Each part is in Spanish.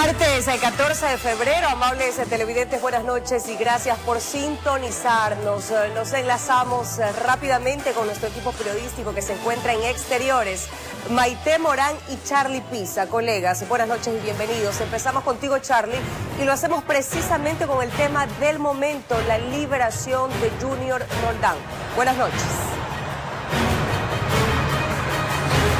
Martes, el 14 de febrero, amables televidentes, buenas noches y gracias por sintonizarnos. Nos enlazamos rápidamente con nuestro equipo periodístico que se encuentra en exteriores. Maite Morán y Charlie Pisa, colegas, buenas noches y bienvenidos. Empezamos contigo, Charlie, y lo hacemos precisamente con el tema del momento, la liberación de Junior Roldán. Buenas noches.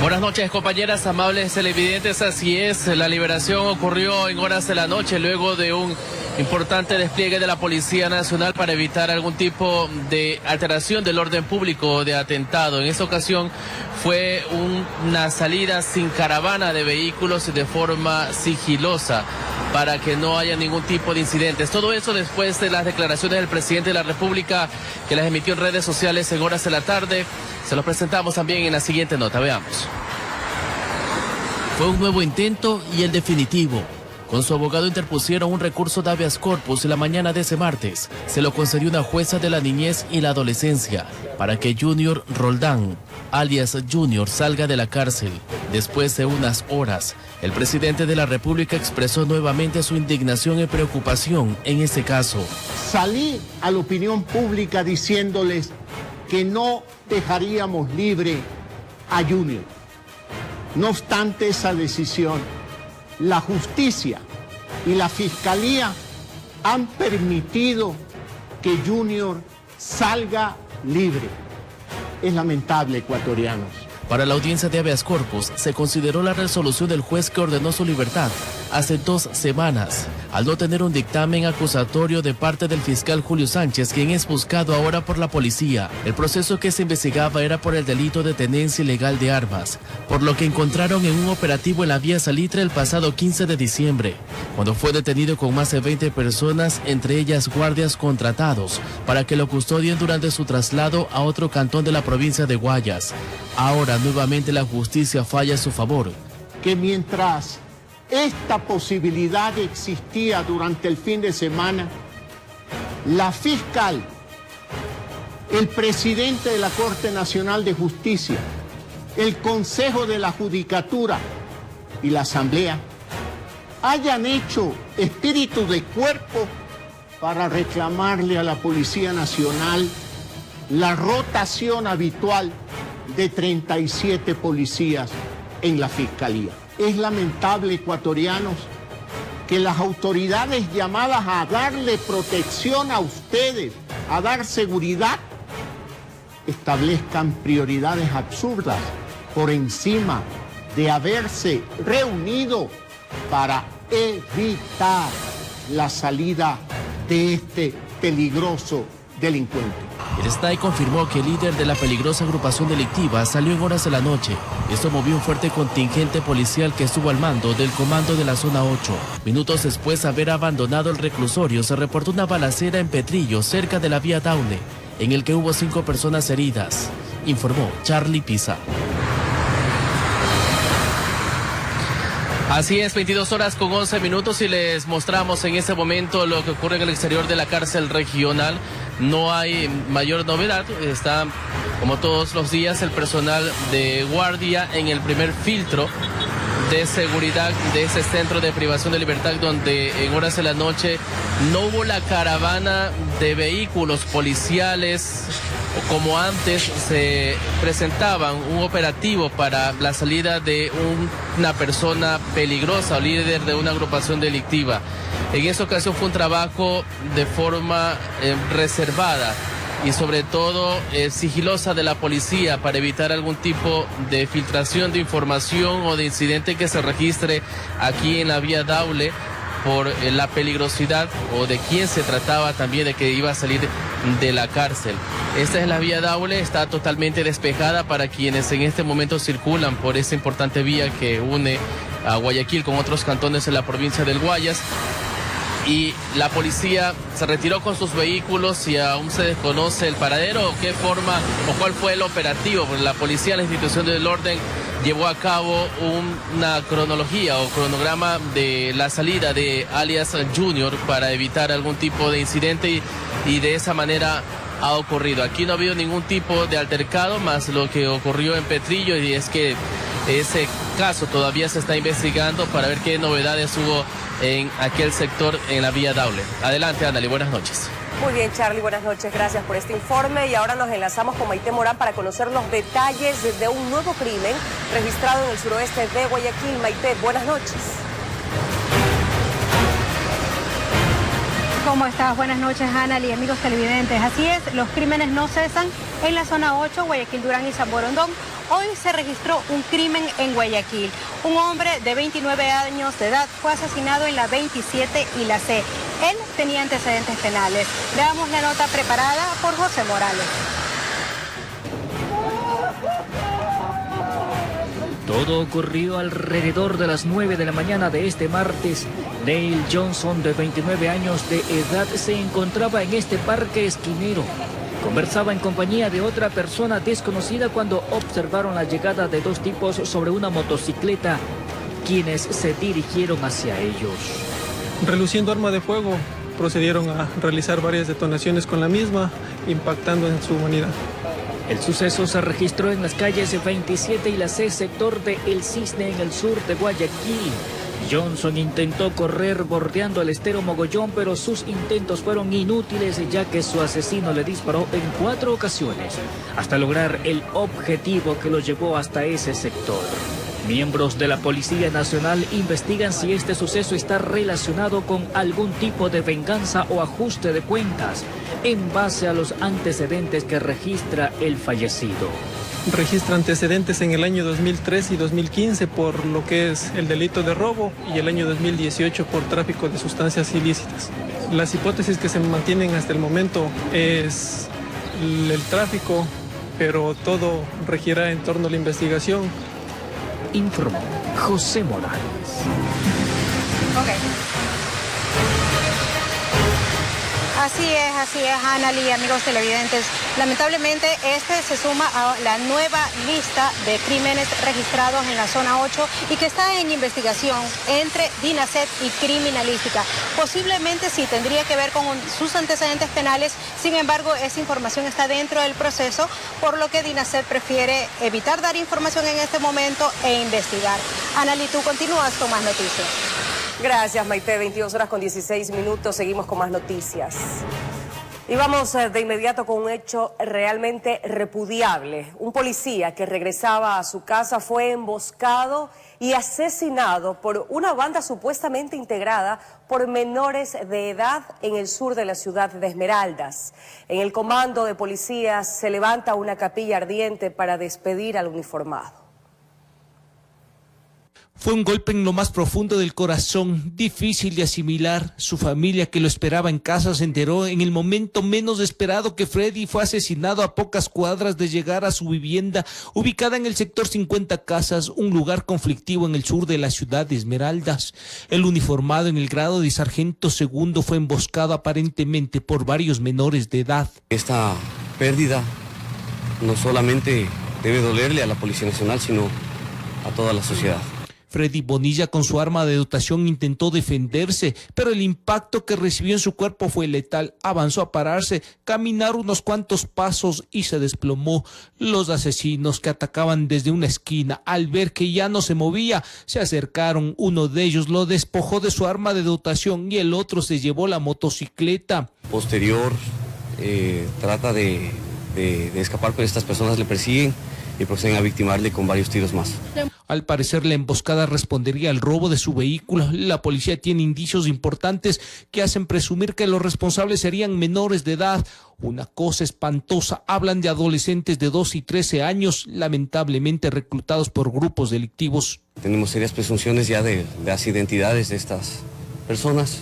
Buenas noches, compañeras, amables televidentes. Así es, la liberación ocurrió en horas de la noche luego de un importante despliegue de la Policía Nacional para evitar algún tipo de alteración del orden público o de atentado. En esta ocasión fue una salida sin caravana de vehículos y de forma sigilosa para que no haya ningún tipo de incidentes. Todo eso después de las declaraciones del presidente de la República que las emitió en redes sociales en horas de la tarde. Se los presentamos también en la siguiente nota, veamos. Fue un nuevo intento y el definitivo. Con su abogado interpusieron un recurso de habeas corpus la mañana de ese martes. Se lo concedió una jueza de la niñez y la adolescencia para que Junior Roldán, alias Junior, salga de la cárcel. Después de unas horas, el presidente de la República expresó nuevamente su indignación y preocupación en este caso. Salí a la opinión pública diciéndoles que no dejaríamos libre a Junior. No obstante esa decisión, la justicia y la fiscalía han permitido que Junior salga libre. Es lamentable, ecuatorianos. Para la audiencia de habeas corpus se consideró la resolución del juez que ordenó su libertad hace 2 semanas, al no tener un dictamen acusatorio de parte del fiscal Julio Sánchez, quien es buscado ahora por la policía. El proceso que se investigaba era por el delito de tenencia ilegal de armas, por lo que encontraron en un operativo en la vía Salitre el pasado 15 de diciembre, cuando fue detenido con más de 20 personas, entre ellas guardias contratados, para que lo custodien durante su traslado a otro cantón de la provincia de Guayas. Ahora nuevamente la justicia falla a su favor. Que mientras esta posibilidad existía durante el fin de semana, la fiscal, el presidente de la Corte Nacional de Justicia, el Consejo de la Judicatura y la Asamblea hayan hecho espíritu de cuerpo para reclamarle a la Policía Nacional la rotación habitual de 37 policías en la Fiscalía. Es lamentable, ecuatorianos, que las autoridades llamadas a darle protección a ustedes, a dar seguridad, establezcan prioridades absurdas por encima de haberse reunido para evitar la salida de este peligroso delincuente. El SNAI confirmó que el líder de la peligrosa agrupación delictiva salió en horas de la noche. Esto movió un fuerte contingente policial que estuvo al mando del comando de la zona 8. Minutos después de haber abandonado el reclusorio, se reportó una balacera en Petrillo, cerca de la vía Daule, en el que hubo 5 personas heridas, informó Charlie Pisa. Así es, 22 horas con 11 minutos y les mostramos en este momento lo que ocurre en el exterior de la cárcel regional. No hay mayor novedad, está como todos los días el personal de guardia en el primer filtro de seguridad de ese centro de privación de libertad, donde en horas de la noche no hubo la caravana de vehículos policiales como antes se presentaban un operativo para la salida de una persona peligrosa o líder de una agrupación delictiva. En esta ocasión fue un trabajo de forma reservada y sobre todo sigilosa de la policía para evitar algún tipo de filtración de información o de incidente que se registre aquí en la vía Daule por la peligrosidad o de quién se trataba también de que iba a salir de la cárcel. Esta es la vía Daule, está totalmente despejada para quienes en este momento circulan por esa importante vía que une a Guayaquil con otros cantones en la provincia del Guayas. Y la policía se retiró con sus vehículos y aún se desconoce el paradero o qué forma o cuál fue el operativo. La policía, la institución del orden, llevó a cabo una cronología o cronograma de la salida de alias Junior para evitar algún tipo de incidente y de esa manera ha ocurrido. Aquí no ha habido ningún tipo de altercado más lo que ocurrió en Petrillo, y es que ese caso todavía se está investigando para ver qué novedades hubo en aquel sector en la vía Daule. Adelante, Analy, buenas noches. Muy bien, Charlie, buenas noches, gracias por este informe. Y ahora nos enlazamos con Maite Morán para conocer los detalles de un nuevo crimen registrado en el suroeste de Guayaquil. Maite, buenas noches. ¿Cómo estás? Buenas noches, Analy, amigos televidentes. Así es, los crímenes no cesan en la zona 8, Guayaquil, Durán y San Borondón. Hoy se registró un crimen en Guayaquil. Un hombre de 29 años de edad fue asesinado en la 27 y la C. Él tenía antecedentes penales. Veamos la nota preparada por José Morales. Todo ocurrió alrededor de las 9 de la mañana de este martes. Dale Johnson, de 29 años de edad, se encontraba en este parque esquinero. Conversaba en compañía de otra persona desconocida cuando observaron la llegada de dos tipos sobre una motocicleta, quienes se dirigieron hacia ellos. Reluciendo arma de fuego, procedieron a realizar varias detonaciones con la misma, impactando en su humanidad. El suceso se registró en las calles 27 y la C, sector de El Cisne, en el sur de Guayaquil. Johnson intentó correr bordeando el estero Mogollón, pero sus intentos fueron inútiles, ya que su asesino le disparó en 4 ocasiones, hasta lograr el objetivo que lo llevó hasta ese sector. Miembros de la Policía Nacional investigan si este suceso está relacionado con algún tipo de venganza o ajuste de cuentas, en base a los antecedentes que registra el fallecido. Registra antecedentes en el año 2013 y 2015 por lo que es el delito de robo y el año 2018 por tráfico de sustancias ilícitas. Las hipótesis que se mantienen hasta el momento es el tráfico, pero todo regirá en torno a la investigación. Informó José Morales. Así es, Analy, amigos televidentes. Lamentablemente, este se suma a la nueva lista de crímenes registrados en la zona 8 y que está en investigación entre DINASET y Criminalística. Posiblemente sí tendría que ver con sus antecedentes penales, sin embargo, esa información está dentro del proceso, por lo que DINASET prefiere evitar dar información en este momento e investigar. Analy, tú continúas con más noticias. Gracias, Maite. 22:16. Seguimos con más noticias. Y vamos de inmediato con un hecho realmente repudiable. Un policía que regresaba a su casa fue emboscado y asesinado por una banda supuestamente integrada por menores de edad en el sur de la ciudad de Esmeraldas. En el comando de policías se levanta una capilla ardiente para despedir al uniformado. Fue un golpe en lo más profundo del corazón, difícil de asimilar. Su familia, que lo esperaba en casa, se enteró en el momento menos esperado que Freddy fue asesinado a pocas cuadras de llegar a su vivienda, ubicada en el sector 50 Casas, un lugar conflictivo en el sur de la ciudad de Esmeraldas. El uniformado en el grado de sargento segundo fue emboscado aparentemente por varios menores de edad. Esta pérdida no solamente debe dolerle a la Policía Nacional, sino a toda la sociedad. Freddy Bonilla, con su arma de dotación, intentó defenderse, pero el impacto que recibió en su cuerpo fue letal. Avanzó a pararse, caminar unos cuantos pasos y se desplomó. Los asesinos, que atacaban desde una esquina, al ver que ya no se movía, se acercaron. Uno de ellos lo despojó de su arma de dotación y el otro se llevó la motocicleta. Posterior, trata de escapar, pero estas personas le persiguen y proceden a victimarle con varios tiros más. Al parecer, la emboscada respondería al robo de su vehículo. La policía tiene indicios importantes que hacen presumir que los responsables serían menores de edad. Una cosa espantosa, hablan de adolescentes de 12 y 13 años, lamentablemente reclutados por grupos delictivos. Tenemos serias presunciones ya de las identidades de estas personas.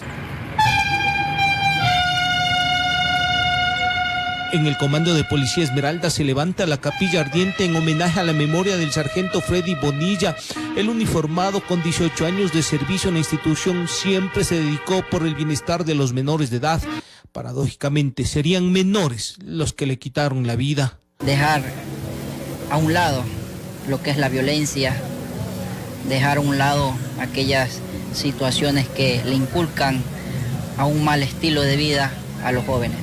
En el comando de Policía Esmeralda se levanta la capilla ardiente en homenaje a la memoria del sargento Freddy Bonilla. El uniformado, con 18 años de servicio en la institución, siempre se dedicó por el bienestar de los menores de edad. Paradójicamente, serían menores los que le quitaron la vida. Dejar a un lado lo que es la violencia, dejar a un lado aquellas situaciones que le inculcan a un mal estilo de vida a los jóvenes.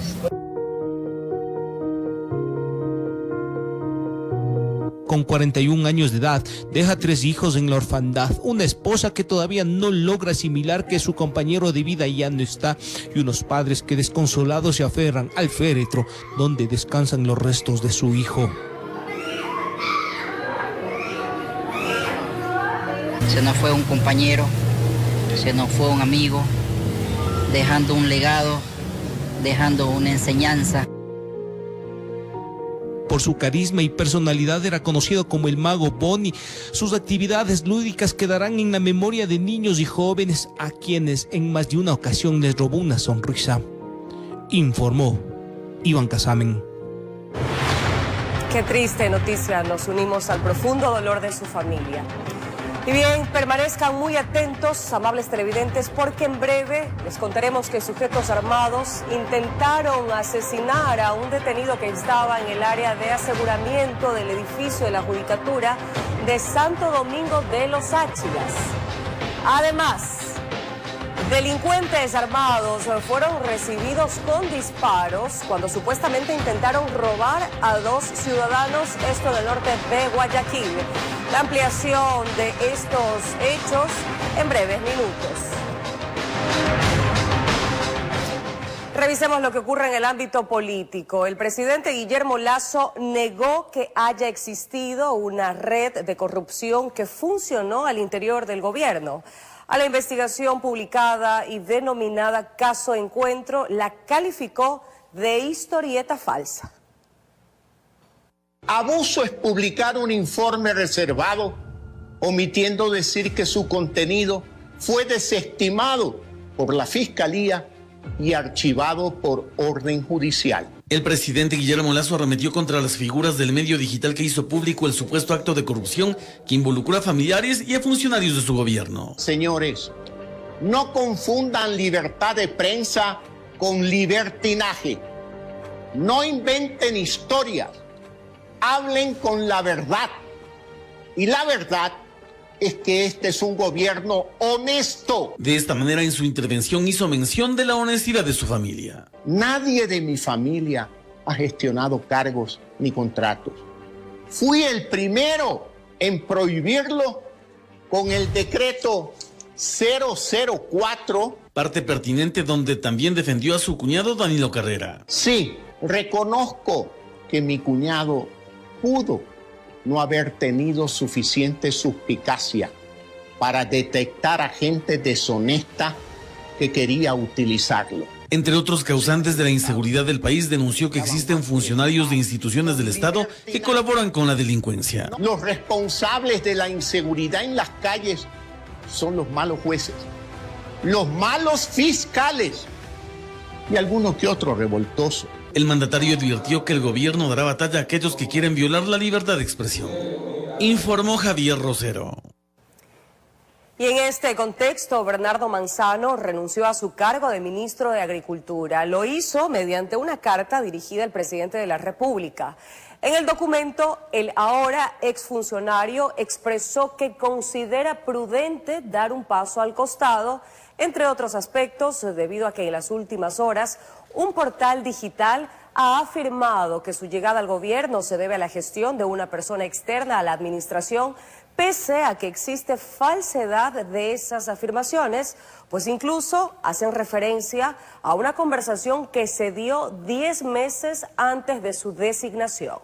Con 41 años de edad, deja 3 hijos en la orfandad, una esposa que todavía no logra asimilar que su compañero de vida ya no está y unos padres que desconsolados se aferran al féretro donde descansan los restos de su hijo. Se nos fue un compañero, se nos fue un amigo, dejando un legado, dejando una enseñanza. Por su carisma y personalidad era conocido como el Mago Boni. Sus actividades lúdicas quedarán en la memoria de niños y jóvenes a quienes en más de una ocasión les robó una sonrisa. Informó Iván Casamen. Qué triste noticia, nos unimos al profundo dolor de su familia. Y bien, permanezcan muy atentos, amables televidentes, porque en breve les contaremos que sujetos armados intentaron asesinar a un detenido que estaba en el área de aseguramiento del edificio de la Judicatura de Santo Domingo de los Áchilas. Además, delincuentes armados fueron recibidos con disparos cuando supuestamente intentaron robar a 2 ciudadanos, esto del norte de Guayaquil. La ampliación de estos hechos en breves minutos. Revisemos lo que ocurre en el ámbito político. El presidente Guillermo Lasso negó que haya existido una red de corrupción que funcionó al interior del gobierno. A la investigación publicada y denominada Caso Encuentro la calificó de historieta falsa. Abuso es publicar un informe reservado, omitiendo decir que su contenido fue desestimado por la Fiscalía y archivado por orden judicial. El presidente Guillermo Lasso arremetió contra las figuras del medio digital que hizo público el supuesto acto de corrupción que involucró a familiares y a funcionarios de su gobierno. Señores, no confundan libertad de prensa con libertinaje. No inventen historias. Hablen con la verdad. Y la verdad es que este es un gobierno honesto. De esta manera, en su intervención hizo mención de la honestidad de su familia. Nadie de mi familia ha gestionado cargos ni contratos. Fui el primero en prohibirlo con el decreto 004. Parte pertinente donde también defendió a su cuñado Danilo Carrera. Sí, reconozco que mi cuñado pudo no haber tenido suficiente suspicacia para detectar a gente deshonesta que quería utilizarlo. Entre otros causantes de la inseguridad del país, denunció que existen funcionarios de instituciones del Estado que colaboran con la delincuencia. Los responsables de la inseguridad en las calles son los malos jueces, los malos fiscales y algunos que otros revoltosos. El mandatario advirtió que el gobierno dará batalla a aquellos que quieren violar la libertad de expresión. Informó Javier Rosero. Y en este contexto, Bernardo Manzano renunció a su cargo de ministro de Agricultura. Lo hizo mediante una carta dirigida al presidente de la República. En el documento, el ahora exfuncionario expresó que considera prudente dar un paso al costado, entre otros aspectos, debido a que en las últimas horas un portal digital ha afirmado que su llegada al gobierno se debe a la gestión de una persona externa a la administración, pese a que existe falsedad de esas afirmaciones, pues incluso hacen referencia a una conversación que se dio 10 meses antes de su designación.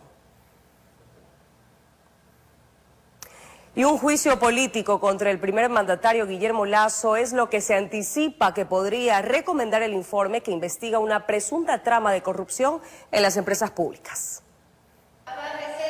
Y un juicio político contra el primer mandatario Guillermo Lasso es lo que se anticipa que podría recomendar el informe que investiga una presunta trama de corrupción en las empresas públicas.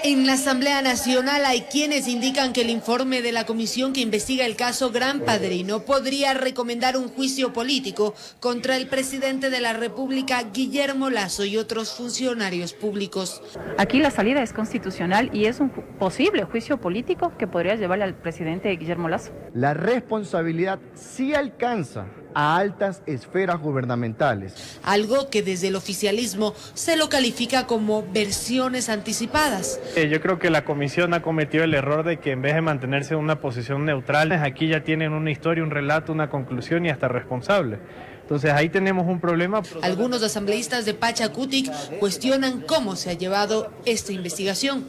En la Asamblea Nacional hay quienes indican que el informe de la comisión que investiga el caso Gran Padrino podría recomendar un juicio político contra el presidente de la República, Guillermo Lasso, y otros funcionarios públicos. Aquí la salida es constitucional y es un posible juicio político que podría llevarle al presidente Guillermo Lasso. La responsabilidad sí alcanza a altas esferas gubernamentales. Algo que desde el oficialismo se lo califica como versiones anticipadas. Yo creo que la comisión ha cometido el error de que en vez de mantenerse en una posición neutral, aquí ya tienen una historia, un relato, una conclusión y hasta responsable. Entonces ahí tenemos un problema. Algunos asambleístas de Pachacutic cuestionan cómo se ha llevado esta investigación.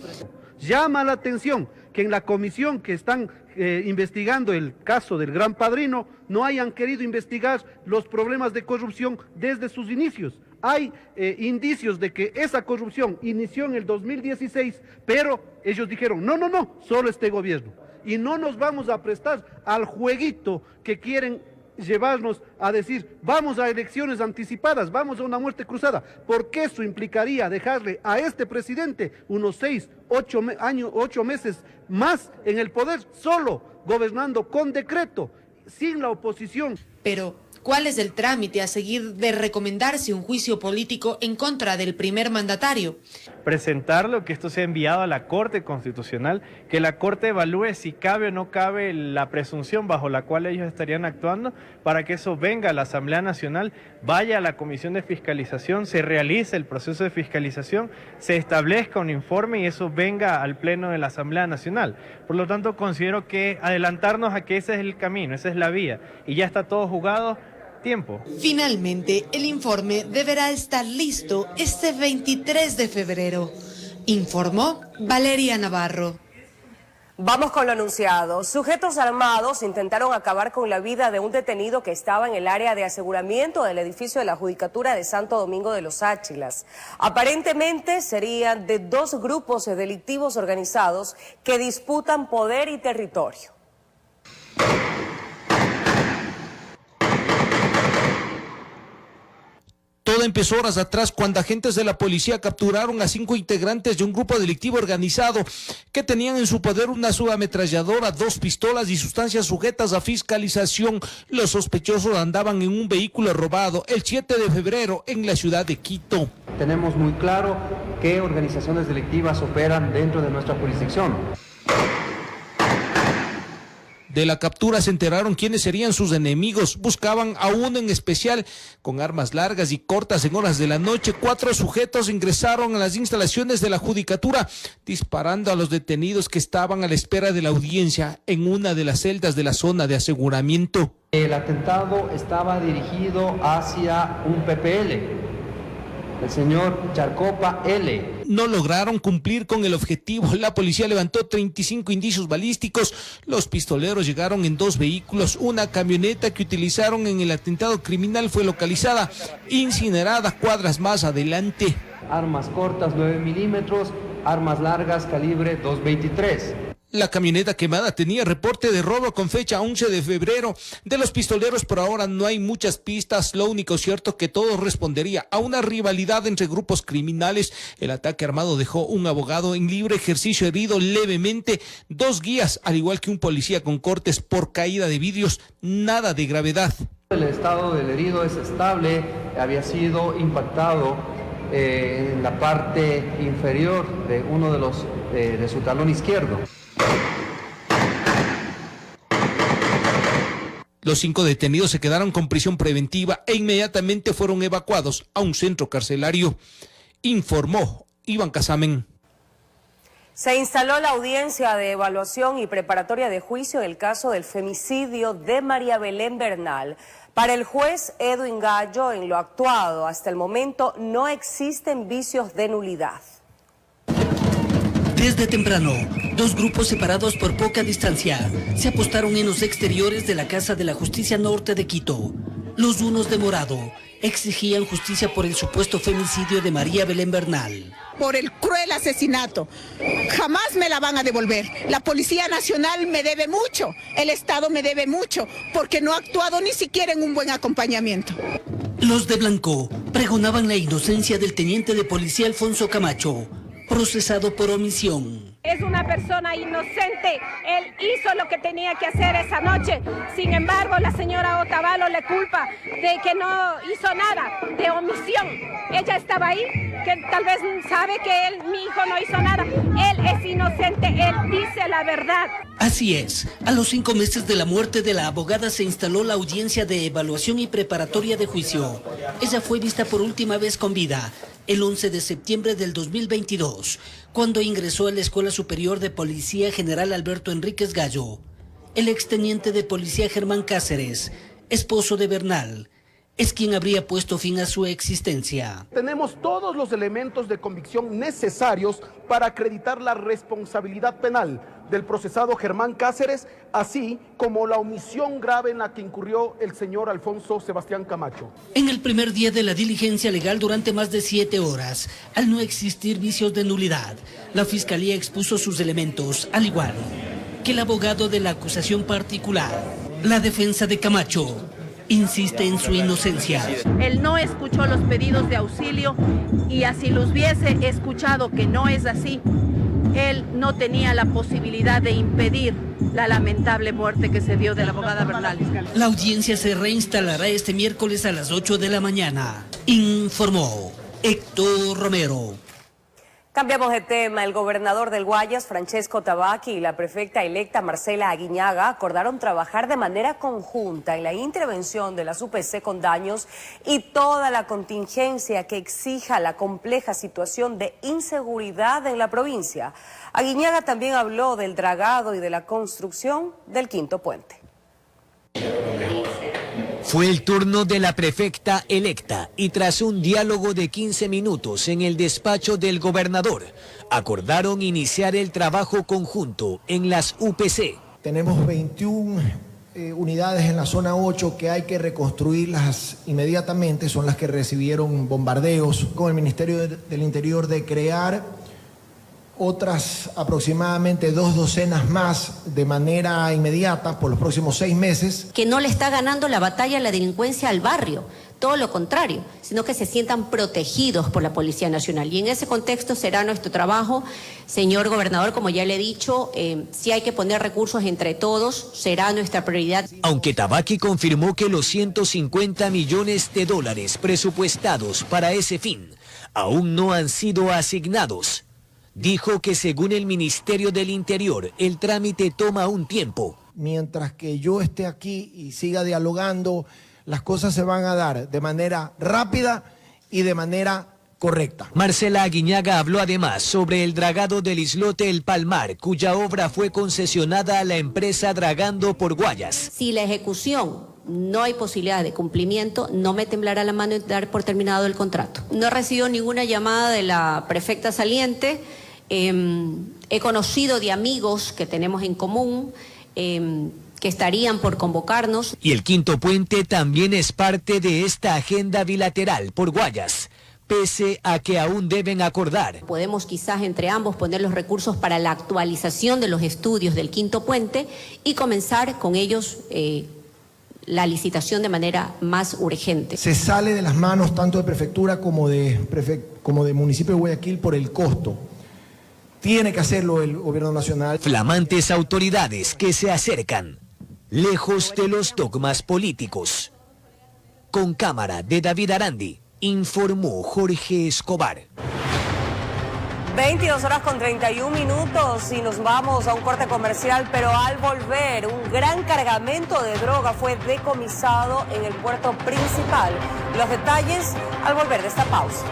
Llama la atención que en la comisión que están investigando el caso del Gran Padrino no hayan querido investigar los problemas de corrupción desde sus inicios. Hay indicios de que esa corrupción inició en el 2016, pero ellos dijeron, no, solo este gobierno. Y no nos vamos a prestar al jueguito que quieren llevarnos a decir, vamos a elecciones anticipadas, vamos a una muerte cruzada, porque eso implicaría dejarle a este presidente unos 8 meses más en el poder, solo gobernando con decreto, sin la oposición. Pero, ¿cuál es el trámite a seguir de recomendarse un juicio político en contra del primer mandatario? Presentarlo, que esto sea enviado a la Corte Constitucional, que la Corte evalúe si cabe o no cabe la presunción bajo la cual ellos estarían actuando, para que eso venga a la Asamblea Nacional, vaya a la Comisión de Fiscalización, se realice el proceso de fiscalización, se establezca un informe y eso venga al Pleno de la Asamblea Nacional. Por lo tanto, considero que adelantarnos a que ese es el camino, esa es la vía, y ya está todo jugado. Tiempo. Finalmente, el informe deberá estar listo este 23 de febrero, informó Valeria Navarro. Vamos con lo anunciado. Sujetos armados intentaron acabar con la vida de un detenido que estaba en el área de aseguramiento del edificio de la Judicatura de Santo Domingo de los Áchilas. Aparentemente serían de 2 grupos delictivos organizados que disputan poder y territorio. Todo empezó horas atrás cuando agentes de la policía capturaron a 5 integrantes de un grupo delictivo organizado que tenían en su poder una subametralladora, 2 pistolas y sustancias sujetas a fiscalización. Los sospechosos andaban en un vehículo robado el 7 de febrero en la ciudad de Quito. Tenemos muy claro qué organizaciones delictivas operan dentro de nuestra jurisdicción. De la captura se enteraron quiénes serían sus enemigos. Buscaban a uno en especial con armas largas y cortas en horas de la noche. 4 sujetos ingresaron a las instalaciones de la Judicatura disparando a los detenidos que estaban a la espera de la audiencia en una de las celdas de la zona de aseguramiento. El atentado estaba dirigido hacia un PPL, el señor Charcopa L. No lograron cumplir con el objetivo. La policía levantó 35 indicios balísticos. Los pistoleros llegaron en 2 vehículos. Una camioneta que utilizaron en el atentado criminal fue localizada, incinerada cuadras más adelante. Armas cortas 9 milímetros, armas largas calibre 223. La camioneta quemada tenía reporte de robo con fecha 11 de febrero. De los pistoleros por ahora no hay muchas pistas. Lo único cierto que todo respondería a una rivalidad entre grupos criminales. El ataque armado dejó un abogado en libre ejercicio herido levemente, 2 guías, al igual que un policía con cortes por caída de vidrios. Nada de gravedad. El estado del herido es estable, había sido impactado en la parte inferior de uno de los de su talón izquierdo. Los 5 detenidos se quedaron con prisión preventiva e inmediatamente fueron evacuados a un centro carcelario, informó Iván Casamen. Se instaló la audiencia de evaluación y preparatoria de juicio en el caso del femicidio de María Belén Bernal. Para el juez Edwin Gallo, en lo actuado hasta el momento no existen vicios de nulidad. Desde temprano, 2 grupos separados por poca distancia se apostaron en los exteriores de la Casa de la Justicia Norte de Quito. Los unos de morado exigían justicia por el supuesto femicidio de María Belén Bernal. Por el cruel asesinato. Jamás me la van a devolver. La Policía Nacional me debe mucho, el Estado me debe mucho, porque no ha actuado ni siquiera en un buen acompañamiento. Los de blanco pregonaban la inocencia del teniente de policía Alfonso Camacho, procesado por omisión. Es una persona inocente, él hizo lo que tenía que hacer esa noche. Sin embargo, la señora Otavalo le culpa de que no hizo nada, de omisión. Ella estaba ahí, que tal vez sabe que mi hijo no hizo nada. Él es inocente, él dice la verdad. Así es, a los 5 meses de la muerte de la abogada se instaló la audiencia de evaluación y preparatoria de juicio. Ella fue vista por última vez con vida el 11 de septiembre del 2022, cuando ingresó a la Escuela Superior de Policía General Alberto Enríquez Gallo. El exteniente de policía Germán Cáceres, esposo de Bernal, es quien habría puesto fin a su existencia. Tenemos todos los elementos de convicción necesarios para acreditar la responsabilidad penal del procesado Germán Cáceres, así como la omisión grave en la que incurrió el señor Alfonso Sebastián Camacho. En el primer día de la diligencia legal durante más de 7 horas, al no existir vicios de nulidad, la Fiscalía expuso sus elementos, al igual que el abogado de la acusación particular. La defensa de Camacho insiste en su inocencia. Él no escuchó los pedidos de auxilio y así los hubiese escuchado que no es así, él no tenía la posibilidad de impedir la lamentable muerte que se dio de la abogada Bernal. La audiencia se reinstalará este miércoles a las 8 de la mañana, informó Héctor Romero. Cambiamos de tema. El gobernador del Guayas, Francesco Tabaqui, y la prefecta electa Marcela Aguiñaga acordaron trabajar de manera conjunta en la intervención de las UPC con daños y toda la contingencia que exija la compleja situación de inseguridad en la provincia. Aguiñaga también habló del dragado y de la construcción del quinto puente. Fue el turno de la prefecta electa y tras un diálogo de 15 minutos en el despacho del gobernador, acordaron iniciar el trabajo conjunto en las UPC. Tenemos 21 unidades en la zona 8 que hay que reconstruirlas inmediatamente, son las que recibieron bombardeos, con el Ministerio del Interior de crear otras aproximadamente 2 docenas más de manera inmediata por los próximos 6 meses. Que no le está ganando la batalla a la delincuencia al barrio, todo lo contrario, sino que se sientan protegidos por la Policía Nacional. Y en ese contexto será nuestro trabajo, señor gobernador, como ya le he dicho, si hay que poner recursos entre todos, será nuestra prioridad. Aunque Tabaqui confirmó que los 150 millones de dólares presupuestados para ese fin aún no han sido asignados, dijo que según el Ministerio del Interior, el trámite toma un tiempo. Mientras que yo esté aquí y siga dialogando, las cosas se van a dar de manera rápida y de manera correcta. Marcela Aguiñaga habló además sobre el dragado del islote El Palmar, cuya obra fue concesionada a la empresa Dragando por Guayas. Si la ejecución no hay posibilidad de cumplimiento, no me temblará la mano en dar por terminado el contrato. No he recibido ninguna llamada de la prefecta saliente. He conocido de amigos que tenemos en común que estarían por convocarnos. Y el quinto puente también es parte de esta agenda bilateral por Guayas, pese a que aún deben acordar. Podemos quizás entre ambos poner los recursos para la actualización de los estudios del quinto puente y comenzar con ellos la licitación de manera más urgente. Se sale de las manos tanto de prefectura como de municipio de Guayaquil por el costo. Tiene que hacerlo el gobierno nacional. Flamantes autoridades que se acercan, lejos de los dogmas políticos. Con cámara de David Arandi, informó Jorge Escobar. 22:31 y nos vamos a un corte comercial, pero al volver, un gran cargamento de droga fue decomisado en el puerto principal. Los detalles al volver de esta pausa.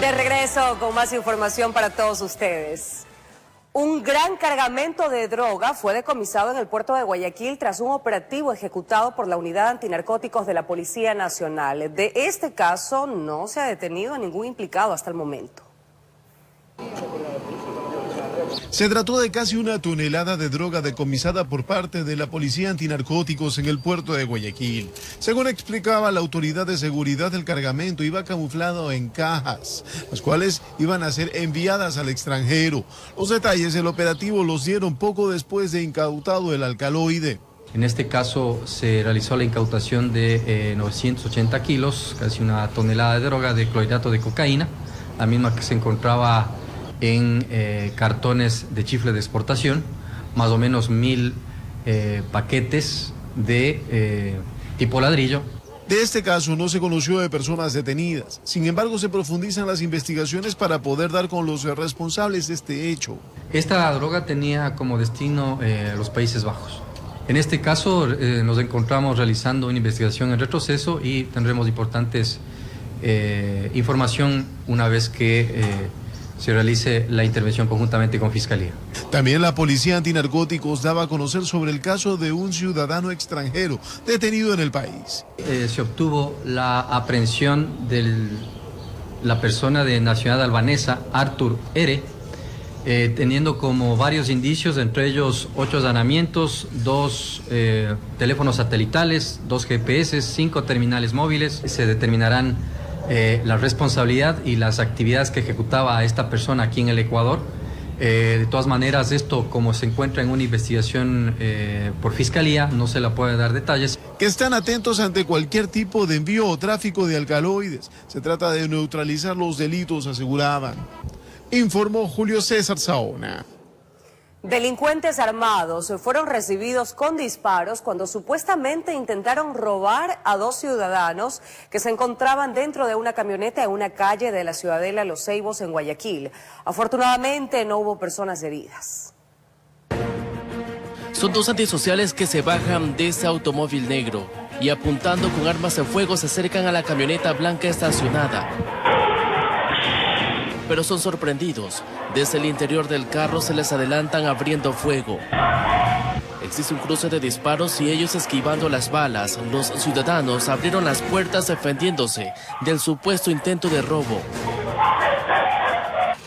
De regreso con más información para todos ustedes. Un gran cargamento de droga fue decomisado en el puerto de Guayaquil tras un operativo ejecutado por la Unidad Antinarcóticos de la Policía Nacional. De este caso no se ha detenido a ningún implicado hasta el momento. Se trató de casi 1 tonelada de droga decomisada por parte de la Policía Antinarcóticos en el puerto de Guayaquil. Según explicaba la autoridad de seguridad, el cargamento iba camuflado en cajas, las cuales iban a ser enviadas al extranjero. Los detalles del operativo los dieron poco después de incautado el alcaloide. En este caso se realizó la incautación de 980 kilos, casi 1 tonelada de droga de clorhidrato de cocaína, la misma que se encontraba en cartones de chifle de exportación, más o menos 1000 paquetes de tipo ladrillo. De este caso no se conoció de personas detenidas. Sin embargo, se profundizan las investigaciones para poder dar con los responsables de este hecho. Esta droga tenía como destino los Países Bajos. En este caso nos encontramos realizando una investigación en retroceso y tendremos importantes información una vez que se realice la intervención conjuntamente con Fiscalía. También la Policía Antinarcóticos daba a conocer sobre el caso de un ciudadano extranjero detenido en el país. Se obtuvo la aprehensión de la persona de nacionalidad albanesa, Artur R., teniendo como varios indicios, entre ellos 8 allanamientos, 2 teléfonos satelitales, 2 GPS, 5 terminales móviles. Se determinarán la responsabilidad y las actividades que ejecutaba esta persona aquí en el Ecuador. De todas maneras, esto, como se encuentra en una investigación por Fiscalía, no se la puede dar detalles. Que están atentos ante cualquier tipo de envío o tráfico de alcaloides. Se trata de neutralizar los delitos, aseguraban. Informó Julio César Saona. Delincuentes armados fueron recibidos con disparos cuando supuestamente intentaron robar a 2 ciudadanos que se encontraban dentro de una camioneta en una calle de la Ciudadela Los Ceibos en Guayaquil. Afortunadamente no hubo personas heridas. Son 2 antisociales que se bajan de ese automóvil negro y apuntando con armas de fuego se acercan a la camioneta blanca estacionada. Pero son sorprendidos. Desde el interior del carro se les adelantan abriendo fuego. Existe un cruce de disparos y ellos esquivando las balas. Los ciudadanos abrieron las puertas defendiéndose del supuesto intento de robo.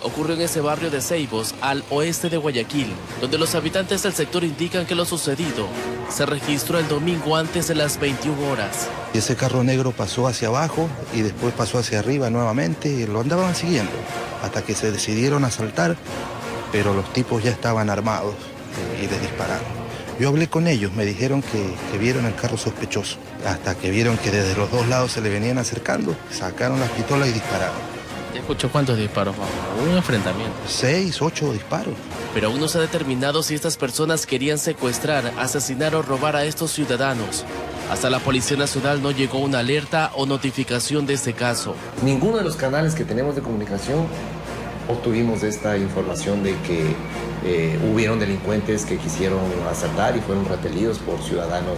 Ocurrió en ese barrio de Ceibos, al oeste de Guayaquil, donde los habitantes del sector indican que lo sucedido se registró el domingo antes de las 21 horas. Ese carro negro pasó hacia abajo y después pasó hacia arriba nuevamente y lo andaban siguiendo hasta que se decidieron a asaltar, pero los tipos ya estaban armados y les dispararon. Yo hablé con ellos, me dijeron que vieron el carro sospechoso, hasta que vieron que desde los 2 lados se le venían acercando, sacaron las pistolas y dispararon. ¿Ya escuchó cuántos disparos? Un enfrentamiento. 6, 8 disparos. Pero aún no se ha determinado si estas personas querían secuestrar, asesinar o robar a estos ciudadanos. Hasta la Policía Nacional no llegó una alerta o notificación de este caso. Ninguno de los canales que tenemos de comunicación obtuvimos esta información de que hubieron delincuentes que quisieron asaltar y fueron repelidos por ciudadanos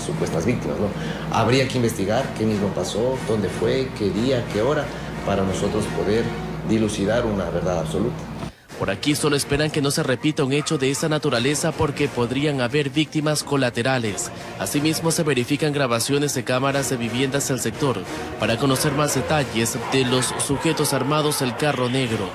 supuestas víctimas, ¿no? Habría que investigar qué mismo pasó, dónde fue, qué día, qué hora, para nosotros poder dilucidar una verdad absoluta. Por aquí solo esperan que no se repita un hecho de esa naturaleza porque podrían haber víctimas colaterales. Asimismo, se verifican grabaciones de cámaras de viviendas del sector para conocer más detalles de los sujetos armados del carro negro.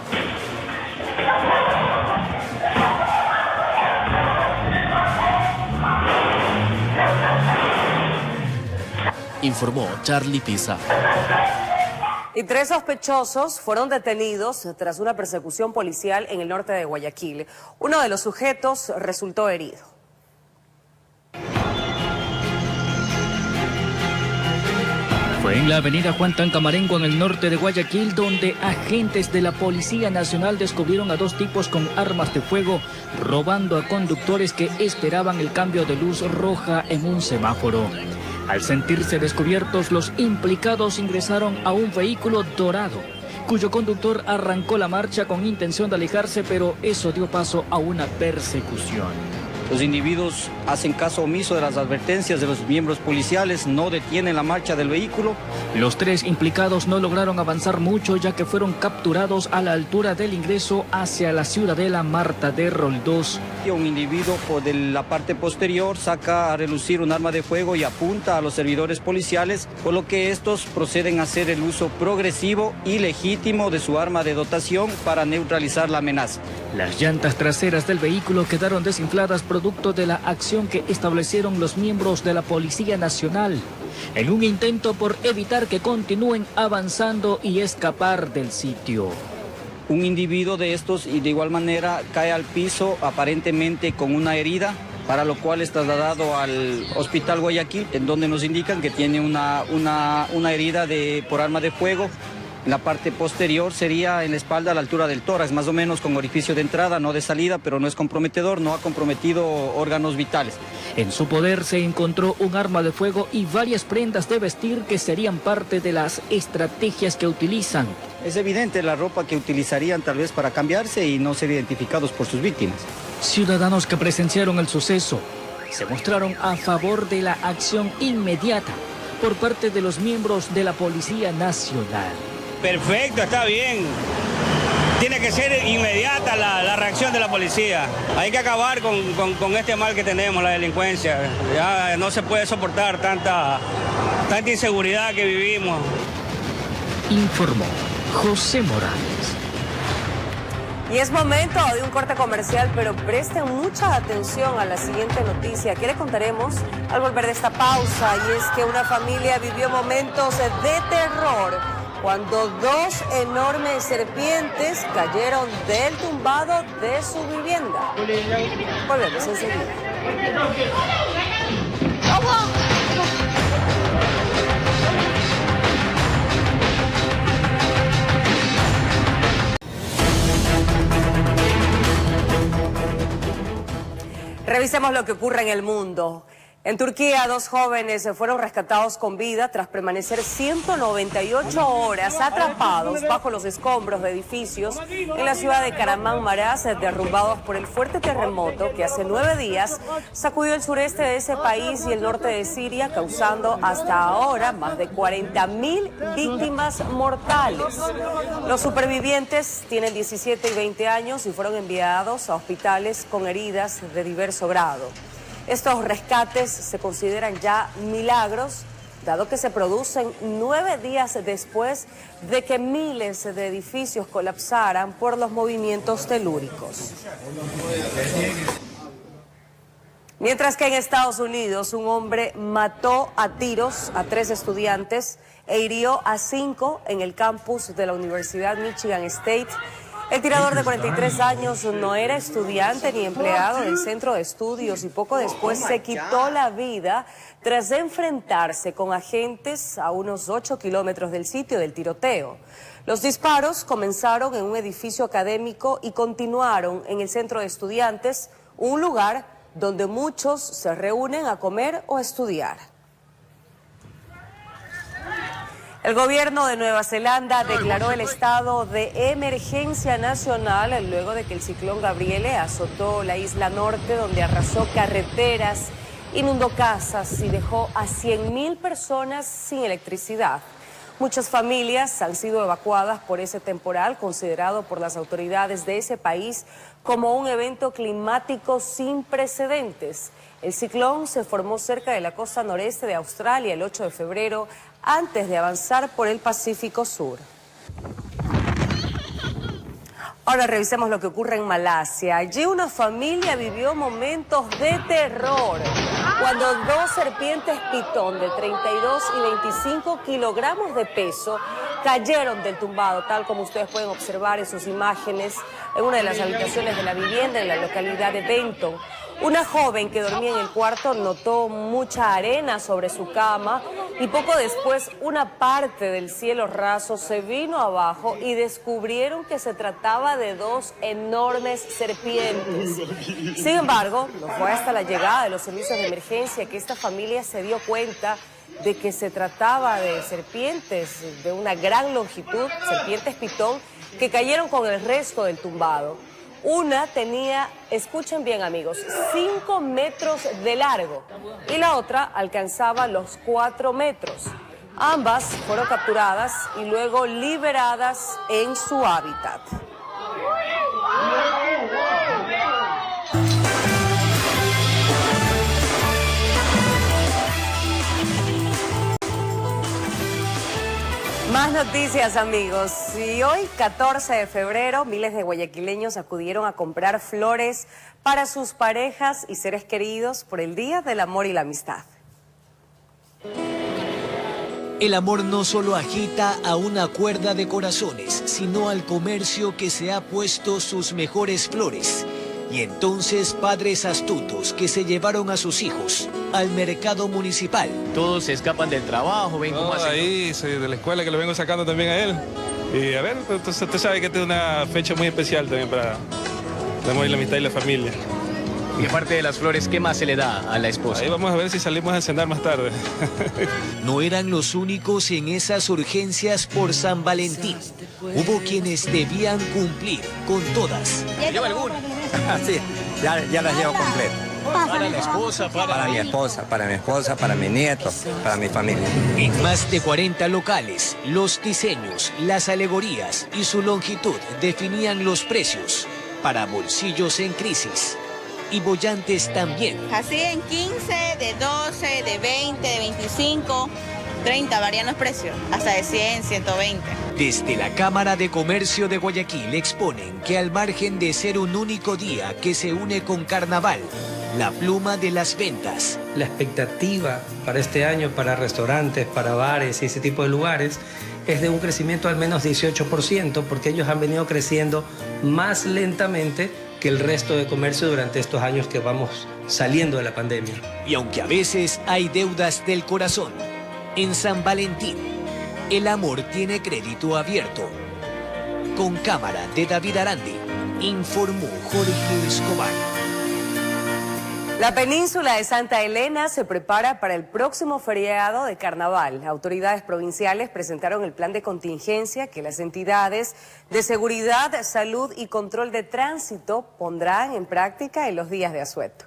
Informó Charlie Pisa. Y 3 sospechosos fueron detenidos tras una persecución policial en el norte de Guayaquil. Uno de los sujetos resultó herido. Fue en la avenida Juan Tancamarengo, en el norte de Guayaquil, donde agentes de la Policía Nacional descubrieron a 2 tipos con armas de fuego robando a conductores que esperaban el cambio de luz roja en un semáforo. Al sentirse descubiertos, los implicados ingresaron a un vehículo dorado, cuyo conductor arrancó la marcha con intención de alejarse, pero eso dio paso a una persecución. Los individuos hacen caso omiso de las advertencias de los miembros policiales, no detienen la marcha del vehículo. Los 3 implicados no lograron avanzar mucho, ya que fueron capturados a la altura del ingreso hacia la Ciudadela Marta de Roldós. Un individuo de la parte posterior saca a relucir un arma de fuego y apunta a los servidores policiales, por lo que estos proceden a hacer el uso progresivo y legítimo de su arma de dotación para neutralizar la amenaza. Las llantas traseras del vehículo quedaron desinfladas producto de la acción que establecieron los miembros de la Policía Nacional, en un intento por evitar que continúen avanzando y escapar del sitio. Un individuo de estos y de igual manera cae al piso aparentemente con una herida, para lo cual es trasladado al Hospital Guayaquil, en donde nos indican que tiene una herida por arma de fuego. En la parte posterior sería en la espalda a la altura del tórax, más o menos con orificio de entrada, no de salida, pero no es comprometedor, no ha comprometido órganos vitales. En su poder se encontró un arma de fuego y varias prendas de vestir que serían parte de las estrategias que utilizan. Es evidente la ropa que utilizarían tal vez para cambiarse y no ser identificados por sus víctimas. Ciudadanos que presenciaron el suceso se mostraron a favor de la acción inmediata por parte de los miembros de la Policía Nacional. Perfecto, está bien. Tiene que que ser inmediata la reacción de la policía. Hay que acabar con este mal que tenemos, la delincuencia. Ya no se puede soportar tanta inseguridad que vivimos. Informó José Morales. Y es momento de un corte comercial, pero presten mucha atención a la siguiente noticia que le contaremos al volver de esta pausa. Y es que una familia vivió momentos de terror cuando dos enormes serpientes cayeron del tumbado de su vivienda. Volvemos enseguida. Revisemos lo que ocurre en el mundo. En Turquía, dos jóvenes fueron rescatados con vida tras permanecer 198 horas atrapados bajo los escombros de edificios en la ciudad de Kahramanmaraş, derrumbados por el fuerte terremoto que hace 9 días sacudió el sureste de ese país y el norte de Siria, causando hasta ahora más de 40.000 víctimas mortales. Los supervivientes tienen 17 y 20 años y fueron enviados a hospitales con heridas de diverso grado. Estos rescates se consideran ya milagros, dado que se producen 9 días después de que miles de edificios colapsaran por los movimientos telúricos. Mientras que en Estados Unidos un hombre mató a tiros a 3 estudiantes e hirió a 5 en el campus de la Universidad Michigan State. El tirador de 43 años no era estudiante ni empleado del centro de estudios y poco después se quitó la vida tras enfrentarse con agentes a unos 8 kilómetros del sitio del tiroteo. Los disparos comenzaron en un edificio académico y continuaron en el centro de estudiantes, un lugar donde muchos se reúnen a comer o estudiar. El gobierno de Nueva Zelanda declaró el estado de emergencia nacional luego de que el ciclón Gabrielle azotó la isla norte, donde arrasó carreteras, inundó casas y dejó a 100.000 personas sin electricidad. Muchas familias han sido evacuadas por ese temporal, considerado por las autoridades de ese país como un evento climático sin precedentes. El ciclón se formó cerca de la costa noreste de Australia el 8 de febrero, antes de avanzar por el Pacífico Sur. Ahora revisemos lo que ocurre en Malasia. Allí una familia vivió momentos de terror cuando dos serpientes pitón de 32 y 25 kilogramos de peso cayeron del tumbado, tal como ustedes pueden observar en sus imágenes, en una de las habitaciones de la vivienda en la localidad de Benton. Una joven que dormía en el cuarto notó mucha arena sobre su cama y poco después una parte del cielo raso se vino abajo y descubrieron que se trataba de dos enormes serpientes. Sin embargo, no fue hasta la llegada de los servicios de emergencia que esta familia se dio cuenta de que se trataba de serpientes de una gran longitud, serpientes pitón, que cayeron con el resto del tumbado. Una tenía, escuchen bien amigos, 5 metros de largo y la otra alcanzaba los 4 metros. Ambas fueron capturadas y luego liberadas en su hábitat. Más noticias, amigos. Y hoy, 14 de febrero, miles de guayaquileños acudieron a comprar flores para sus parejas y seres queridos por el Día del Amor y la Amistad. El amor no solo agita a una cuerda de corazones, sino al comercio que se ha puesto sus mejores flores. Y entonces padres astutos que se llevaron a sus hijos al mercado municipal. Todos se escapan del trabajo, ven cómo hacen. Ahí, soy de la escuela que lo vengo sacando también a él. Y a ver, usted sabe que esta es una fecha muy especial también para el amor y la amistad y la familia. Y aparte de las flores, ¿qué más se le da a la esposa? Ahí vamos a ver si salimos a cenar más tarde. No eran los únicos en esas urgencias por San Valentín. Hubo quienes debían cumplir con todas. ¿Lleva alguna? Sí, ya las llevo completas. Para la esposa, para mi esposa, para mi esposa, para mis nietos, para mi familia. En más de 40 locales, los diseños, las alegorías y su longitud definían los precios para bolsillos en crisis y bollantes también. Así en 15, de 12, de 20, de 25, 30 varían los precios, hasta de 100, 120. Desde la Cámara de Comercio de Guayaquil exponen que al margen de ser un único día que se une con Carnaval, la pluma de las ventas. La expectativa para este año para restaurantes, para bares y ese tipo de lugares es de un crecimiento al menos 18%, porque ellos han venido creciendo más lentamente que el resto de comercio durante estos años que vamos saliendo de la pandemia. Y aunque a veces hay deudas del corazón, en San Valentín, el amor tiene crédito abierto. Con cámara de David Arandi, informó Jorge Escobar. La península de Santa Elena se prepara para el próximo feriado de Carnaval. Autoridades provinciales presentaron el plan de contingencia que las entidades de seguridad, salud y control de tránsito pondrán en práctica en los días de asueto.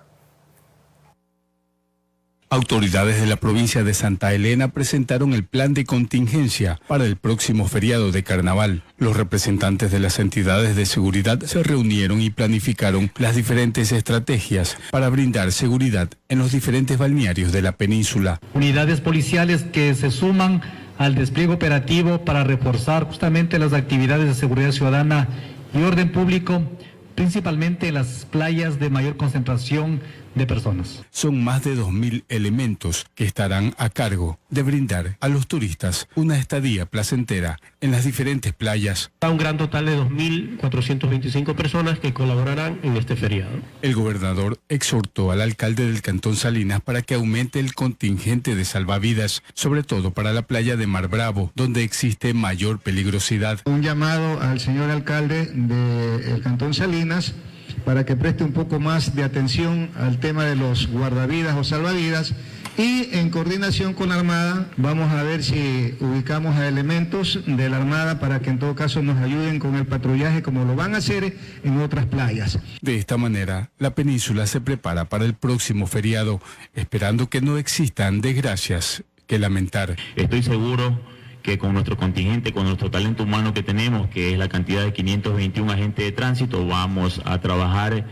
Autoridades de la provincia de Santa Elena presentaron el plan de contingencia para el próximo feriado de Carnaval. Los representantes de las entidades de seguridad se reunieron y planificaron las diferentes estrategias para brindar seguridad en los diferentes balnearios de la península. Unidades policiales que se suman al despliegue operativo para reforzar justamente las actividades de seguridad ciudadana y orden público, principalmente en las playas de mayor concentración de personas. Son más de 2.000 elementos que estarán a cargo de brindar a los turistas una estadía placentera en las diferentes playas. Un gran total de 2.425 personas que colaborarán en este feriado. El gobernador exhortó al alcalde del Cantón Salinas para que aumente el contingente de salvavidas, sobre todo para la playa de Mar Bravo, donde existe mayor peligrosidad. Un llamado al señor alcalde del Cantón Salinas para que preste un poco más de atención al tema de los guardavidas o salvavidas, y en coordinación con la Armada vamos a ver si ubicamos a elementos de la Armada para que en todo caso nos ayuden con el patrullaje como lo van a hacer en otras playas. De esta manera, la península se prepara para el próximo feriado, esperando que no existan desgracias que lamentar. Estoy seguro que con nuestro contingente, con nuestro talento humano que tenemos, que es la cantidad de 521 agentes de tránsito, vamos a trabajar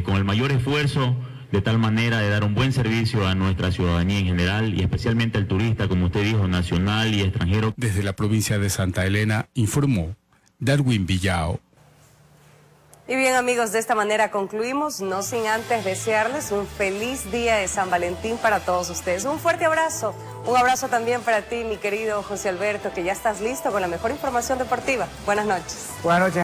con el mayor esfuerzo, de tal manera de dar un buen servicio a nuestra ciudadanía en general y especialmente al turista, como usted dijo, nacional y extranjero. Desde la provincia de Santa Elena, informó Darwin Villao. Y bien, amigos, de esta manera concluimos, no sin antes desearles un feliz día de San Valentín para todos ustedes. Un fuerte abrazo, un abrazo también para ti, mi querido José Alberto, que ya estás listo con la mejor información deportiva. Buenas noches. Buenas noches.